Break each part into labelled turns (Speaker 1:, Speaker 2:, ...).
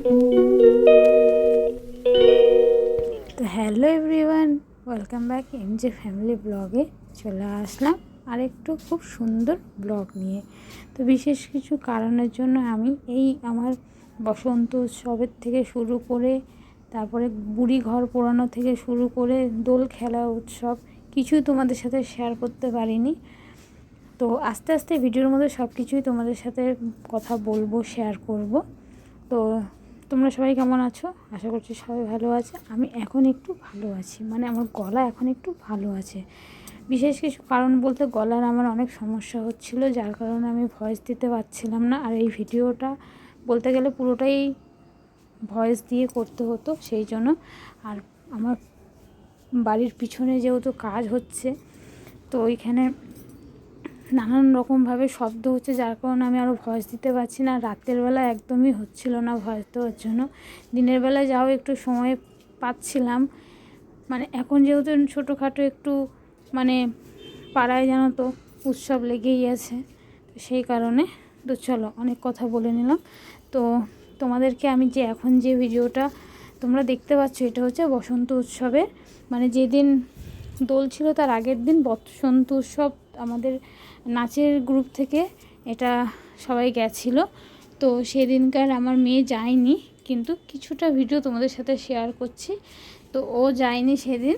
Speaker 1: তো hello everyone, welcome back এমজে family ব্লগে চলে আসলাম আর একটু খুব সুন্দর ব্লগ নিয়ে। তো বিশেষ কিছু কারণের জন্য আমি আমার বসন্ত উৎসবের থেকে শুরু করে তারপরে বুড়ি ঘর পোড়ানো থেকে শুরু করে দোল খেলা উৎসব কিছুই তোমাদের সাথে শেয়ার করতে পারিনি। তো আস্তে আস্তে ভিডিওর মধ্যে সব কিছুই তোমাদের সাথে কথা বলবো, শেয়ার করব। তো তোমরা সবাই কেমন আছো? আশা করছি সবাই ভালো আছে। আমি এখন একটু ভালো আছি, মানে আমার গলা এখন একটু ভালো আছে। বিশেষ কিছু কারণ বলতে গলার আমার অনেক সমস্যা হচ্ছিল, যার কারণে আমি ভয়েস দিতে পারছিলাম না। আর এই ভিডিওটা বলতে গেলে পুরোটাই ভয়েস দিয়ে করতে হতো, সেই জন্য। আর আমার বাড়ির পিছনে যেহেতু কাজ হচ্ছে, তো ওইখানে নানান রকমভাবে শব্দ হচ্ছে, যার কারণে আমি আরও ভয়েস দিতে পারছি না। রাতের বেলা একদমই হচ্ছিল না ভয়েস দেওয়ার জন্য। দিনের বেলা যাও একটু সময় পাচ্ছিলাম, মানে এখন যেহেতু ছোটোখাটো একটু মানে পাড়ায় জানো তো উৎসব লেগেই আছে, তো সেই কারণে। তো চলো, অনেক কথা বলে নিলাম। তো তোমাদেরকে আমি এখন যে ভিডিওটা তোমরা দেখতে পাচ্ছ, এটা হচ্ছে বসন্ত উৎসবের, মানে যেদিন দোল ছিল তার আগের দিন বসন্ত উৎসব আমাদের নাচের গ্রুপ থেকে এটা সবাই গেছিলো। তো সেদিনকার আমার মেয়ে যায়নি, কিন্তু কিছুটা ভিডিও তোমাদের সাথে শেয়ার করছি। তো ও যায়নি সেদিন,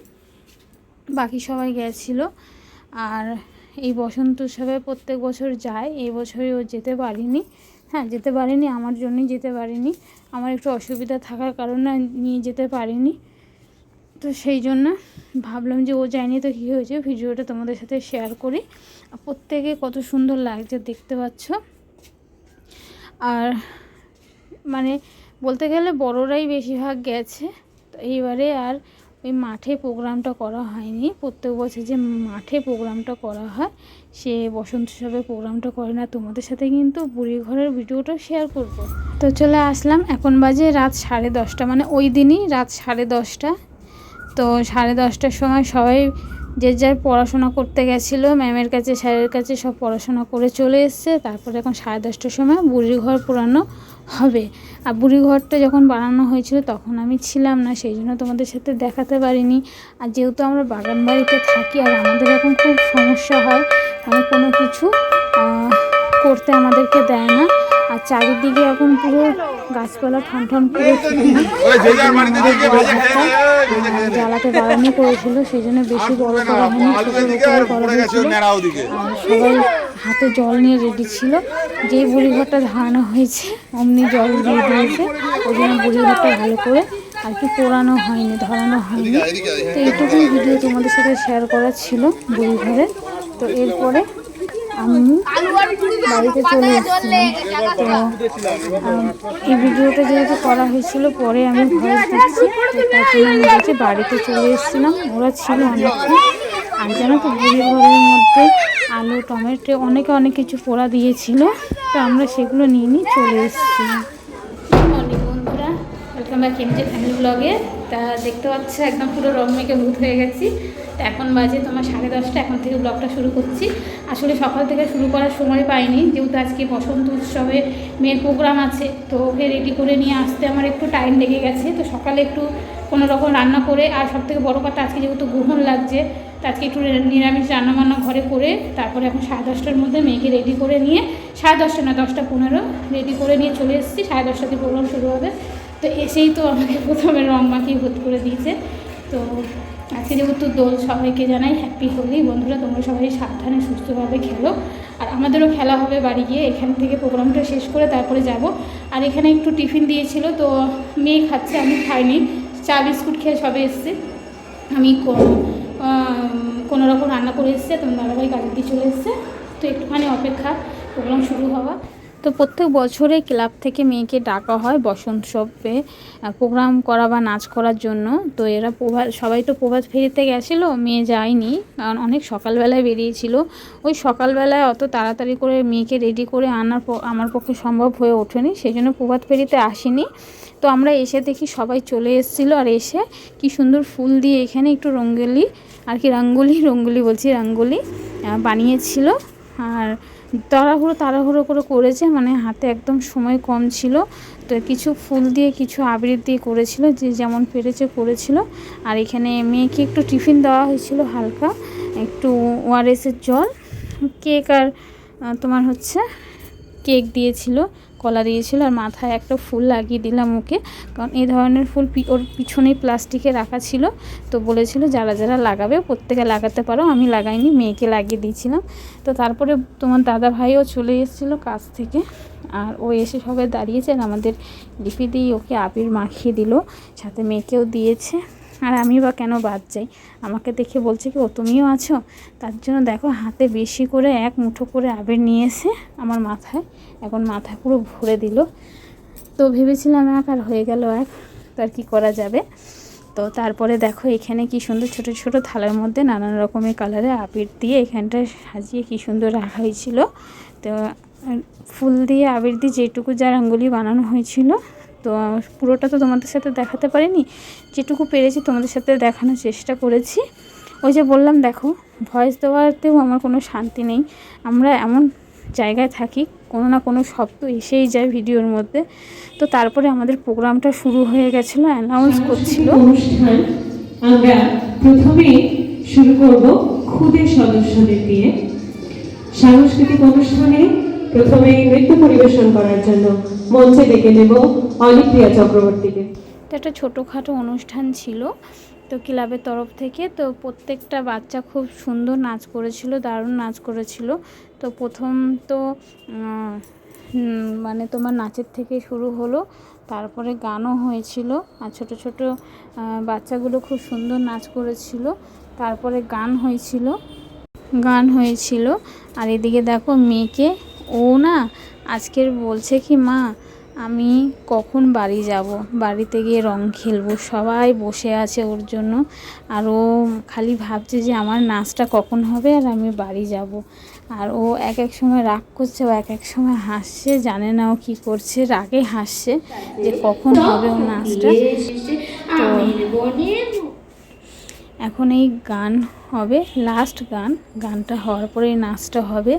Speaker 1: বাকি সবাই গেছিলো। আর এই বসন্ত উৎসবে প্রত্যেক বছর যায়, এই বছরই ও যেতে পারিনি। হ্যাঁ, যেতে পারিনি, আমার জন্যই যেতে পারিনি। আমার একটু অসুবিধা থাকার কারণে নিয়ে যেতে পারিনি। তো সেই জন্য ভাবলাম যে ও যায়নি তো কী হয়েছে, ভিডিওটা তোমাদের সাথে শেয়ার করি। প্রত্যেকে কত সুন্দর লাগছে দেখতে পাচ্ছ। আর মানে বলতে গেলে বড়রাই বেশিরভাগ গেছে। তো এইবারে আর ওই মাঠে প্রোগ্রামটা করা হয়নি। প্রত্যেক বছর যে মাঠে প্রোগ্রামটা করা হয়, সে বসন্ত উৎসবে প্রোগ্রামটা করে না। তোমাদের সাথে কিন্তু বুড়ি ঘরের ভিডিওটা শেয়ার করব। তো চলে আসলাম, এখন বাজে রাত 10:30, মানে ওই দিনই রাত 10:30। তো 10:30টার সময় সবাই যে যার পড়াশোনা করতে গেছিলো, ম্যামের কাছে, স্যারের কাছে সব পড়াশোনা করে চলে এসছে। তারপরে এখন 10:30টার সময় বুড়ি ঘর পোড়ানো হবে। আর বুড়ি ঘরটা যখন বানানো হয়েছিল তখন আমি ছিলাম না, সেই জন্য তোমাদের সাথে দেখাতে পারিনি। আর যেহেতু আমরা বাগান বাড়িতে থাকি, আর আমাদের এখন খুব সমস্যা হয়, মানে কোনো কিছু করতে আমাদেরকে দেয় না। আর চারিদিকে এখন পুরো গাছপালা ঠন করে জ্বালাতে বারণই করেছিল, সেই জন্য বেশি বড় করা হয়নি, ছোটোর উপরে করা হয়েছিল। আর সবাই হাতে জল নিয়ে রেডি ছিল। যেই বুড়িঘরটা ধারণা হয়েছে অমনি জল দিয়ে দিয়েছে, ওই জন্য বুড়িঘরটা ভালো করে আর কি পোড়ানো হয়নি, ধরানো হয়নি। তো এইটুকুই ভিডিও তোমাদের সাথে শেয়ার করা ছিল বুড়িঘরের। তো এরপরে আমি বাড়িতে চলে এসেছিলাম। তো এই ভিডিওটা যেহেতু করা হয়েছিল, পরে আমি ভয়েস দিচ্ছি, তো তার জন্য আমি বলছি বাড়িতে চলে এসেছিলাম। ওরা ছিল অনেকক্ষণ। আর জানো তো বুড়ি ঘরের মধ্যে আলু, টমেটো, অনেক কিছু পোড়া দিয়েছিল, তো আমরা সেগুলো নিয়ে চলে এসেছিলাম। মর্নিং বন্ধুরা, ওয়েলকাম ব্যাক এমজে ফ্যামিলি ব্লগে। তা দেখতে পাচ্ছ একদম পুরো রং মেখে ভূত হয়ে গেছি। তো এখন বাজে তোমার 10:30, এখন থেকে ব্লগটা শুরু করছি। আসলে সকাল থেকে শুরু করার সময় পাইনি, যেহেতু আজকে বসন্ত উৎসবে মেয়ের প্রোগ্রাম আছে, তো ওকে রেডি করে নিয়ে আসতে আমার একটু টাইম লেগে গেছে। তো সকালে একটু কোনো রকম রান্না করে, আর সবথেকে বড়ো কথা আজকে যেহেতু গ্রহণ লাগছে, তো আজকে একটু নিরামিষ রান্নাবান্না ঘরে করে তারপরে এখন 10:30টার মধ্যে মেয়েকে রেডি করে নিয়ে, 10:30 না 10:15 রেডি করে নিয়ে চলে এসেছি। 10:30টাতে প্রোগ্রাম শুরু হবে। তো এসেই তো আমাকে প্রথমে রং মাখিয়ে ভূত করে দিয়েছে। তো আজকে যেহেতু দোল, সবাইকে জানাই হ্যাপি হোলি। বন্ধুরা, তোমরা সবাই সাবধানে সুস্থভাবে খেলো। আর আমাদেরও খেলা হবে বাড়ি গিয়ে, এখান থেকে প্রোগ্রামটা শেষ করে তারপরে যাব। আর এখানে একটু টিফিন দিয়েছিল, তো মেয়ে খাচ্ছে, আমি খাইনি। চা বিস্কুট খেয়ে সবে এসছে। আমি কোনো রকম রান্না করে এসছে, তোমার দাদাভাই কাজে দিয়ে চলে এসছে। তো একটুখানি অপেক্ষা প্রোগ্রাম শুরু হওয়া। তো প্রত্যেক বছরে ক্লাব থেকে মেয়েকে ডাকা হয় বসন্ত উৎসবে প্রোগ্রাম করা বা নাচ করার জন্য। তো এরা সবাই তো প্রভাত ফেরিতে গেছিলো, মেয়ে যায়নি, কারণ অনেক সকালবেলায় বেরিয়েছিল। ওই সকালবেলায় অত তাড়াতাড়ি করে মেয়েকে রেডি করে আমার পক্ষে সম্ভব হয়ে ওঠেনি, সেই জন্য প্রভাত ফেরিতে আসেনি। তো আমরা এসে দেখি সবাই চলে এসেছিলো। আর এসে কি সুন্দর ফুল দিয়ে এখানে একটু রঙ্গোলি বানিয়েছিল। আর তাড়াহুড়ো করে করেছে, মানে হাতে একদম সময় কম ছিল। তো কিছু ফুল দিয়ে কিছু আবির দিয়ে করেছিল, যে যেমন পেরেছে করেছিল। আর এখানে মেয়েকে একটু টিফিন দেওয়া হয়েছিল, হালকা একটু ওআরএসের জল, কেক আর তোমার হচ্ছে কেক দিয়েছিল, কলা দিয়েছিল, আর মাথায় একটা ফুল লাগিয়ে দিলাম ওকে। কারণ এই ধরনের ফুল ওর পিছনেই প্লাস্টিকে রাখা ছিল, তো বলেছিল যারা যারা লাগাবে প্রত্যেকে লাগাতে পারো, আমি লাগাইনি, মেয়েকে লাগিয়ে দিয়েছিলাম। তো তারপরে তোমার দাদা ভাইও চলে এসেছিলো কাছ থেকে, আর ও এসে সবাই দাঁড়িয়েছে, আর আমাদের লিপি দিয়ে ওকে আবির মাখিয়ে দিল, সাথে মেয়েকেও দিয়েছে। আর আমি বা কেন বাদ যাই, আমাকে দেখে বলছে কি ও তুমিও আছো, তার জন্য দেখো হাতে বেশি করে এক মুঠো করে আবির নিয়ে এসে আমার মাথায়, এখন মাথায় পুরো ভরে দিল। তো ভেবেছিলাম আর হয়ে গেল এক, তো আর কী করা যাবে। তো তারপরে দেখো এখানে কি সুন্দর ছোট ছোট থালার মধ্যে নানান রকমের কালারে আবির দিয়ে এখানটায় সাজিয়ে কি সুন্দর রাখা হয়েছিল। তো ফুল দিয়ে আবির দিয়ে যেটুকু যা রঙ্গোলি বানানো হয়েছিল, তো পুরোটা তো তোমাদের সাথে দেখাতে পারিনি, যেটুকু পেরেছি তোমাদের সাথে দেখানোর চেষ্টা করেছি। ওই যে বললাম দেখো, ভয়েস দেওয়াতেও আমার কোনো শান্তি নেই, আমরা এমন জায়গায় থাকি কোনো না কোনো শব্দ এসেই যায় ভিডিওর মধ্যে। তো তারপরে আমাদের প্রোগ্রামটা শুরু হয়ে গেছিলো, অ্যানাউন্স করছিল
Speaker 2: অনুষ্ঠান। আমরা প্রথমে শুরু করব খুদে সদস্যদের দিয়ে। সাংস্কৃতিক অনুষ্ঠানে প্রথমে নৃত্য পরিবেশন করার জন্য মঞ্চে ডেকে নেব অলিপ্রিয়া চক্রবর্তীকে।
Speaker 1: তো একটা ছোটোখাটো অনুষ্ঠান ছিল তো ক্লাবের তরফ থেকে, তো প্রত্যেকটা বাচ্চা খুব সুন্দর নাচ করেছিল, দারুণ নাচ করেছিল। তো প্রথম তো মানে তোমার নাচের থেকে শুরু হলো, তারপরে গানও হয়েছিল, আর ছোট ছোট বাচ্চাগুলো খুব সুন্দর নাচ করেছিল, তারপরে গান হয়েছিল। আর এদিকে দেখো মেয়েকে, ও না আজকের বলছে কি মা আমি কখন বাড়ি যাব, বাড়িতে গিয়ে রং খেলবো, সবাই বসে আছে ওর জন্য, আর ও খালি ভাবছে যে আমার নাচটা কখন হবে আর আমি বাড়ি যাব। আর ও এক এক সময় রাগ করছে, ও এক এক সময় হাসছে, জানে না ও কী করছে, রাগে হাসছে যে কখন হবে ও নাচটা। তো এখন এই গান হবে, লাস্ট গানটা হওয়ার পরে এই নাচটা হবে।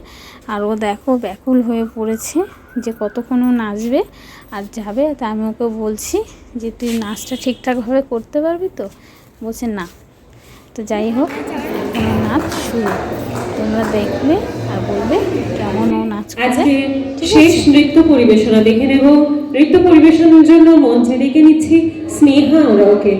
Speaker 1: আর ও দেখো ব্যাকুল হয়ে পড়েছে যে কতক্ষণ ও নাচবে আর যাবে। তা আমি ওকে বলছি যে তুই নাচটা ঠিকঠাকভাবে করতে পারবি তো, বলছে না। তো যাই হোক, এখন নাচ শুরু, তোমরা দেখবে আর বলবে কেমন ও নাচ করে।
Speaker 2: শেষ নৃত্য পরিবেশনা দেখে নেব। নৃত্য পরিবেশনের জন্য মঞ্চে ডেকে নিচ্ছি স্নেহা ওরাওকে।